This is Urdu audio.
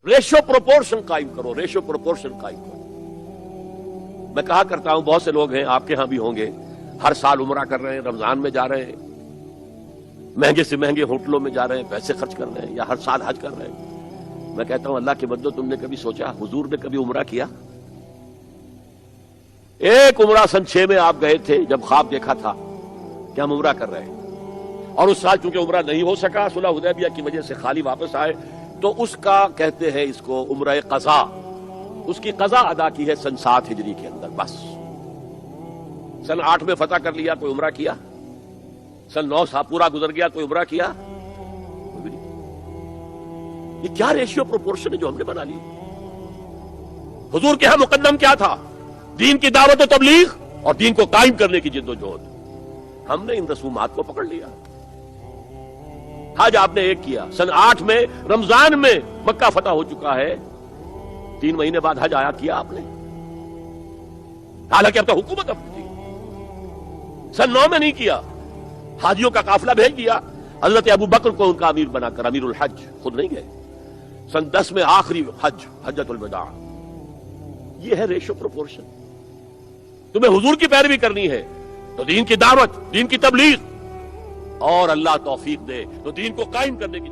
ریشو پروپورشن قائم کرو، ریشو پروپورشن قائم کرو۔ میں کہا کرتا ہوں، بہت سے لوگ ہیں آپ کے ہاں بھی ہوں گے، ہر سال عمرہ کر رہے ہیں، رمضان میں جا رہے ہیں، مہنگے سے مہنگے ہوٹلوں میں جا رہے ہیں، پیسے خرچ کر رہے ہیں، یا ہر سال حج کر رہے ہیں۔ میں کہتا ہوں اللہ کے بندو، تم نے کبھی سوچا حضور نے کبھی عمرہ کیا؟ ایک عمرہ سن 6 میں آپ گئے تھے جب خواب دیکھا تھا کہ ہم عمرہ کر رہے ہیں، اور اس سال چونکہ عمرہ نہیں ہو سکا، صلح حدیبیہ کی وجہ سے خالی واپس آئے، تو اس کا کہتے ہیں اس کو عمرہ قضا، اس کی قضا ادا کی ہے سن 7 ہجری کے اندر۔ بس سن 8 میں فتح کر لیا، کوئی عمرہ کیا؟ سن 9 سال پورا گزر گیا، کوئی عمرہ کیا؟ یہ کیا ریشیو پروپورشن ہے جو ہم نے بنا لی؟ حضور کے ہاں مقدم کیا تھا؟ دین کی دعوت و تبلیغ اور دین کو قائم کرنے کی جد و جہد۔ ہم نے ان رسومات کو پکڑ لیا۔ حج آپ نے ایک کیا، سن 8 میں رمضان میں مکہ فتح ہو چکا ہے، 3 مہینے بعد حج آیا، کیا آپ نے؟ حالانکہ اب تو حکومت اب تھی۔ سن 9 میں نہیں کیا، حاجیوں کا قافلہ بھیج دیا، حضرت ابو بکر کو ان کا امیر بنا کر، امیر الحج، خود نہیں گئے۔ سن 10 میں آخری حج، حجۃ الوداع۔ یہ ہے ریشو پروپورشن۔ تمہیں حضور کی پیروی کرنی ہے تو دین کی دعوت، دین کی تبلیغ، اور اللہ توفیق دے تو دین کو قائم کرنے کی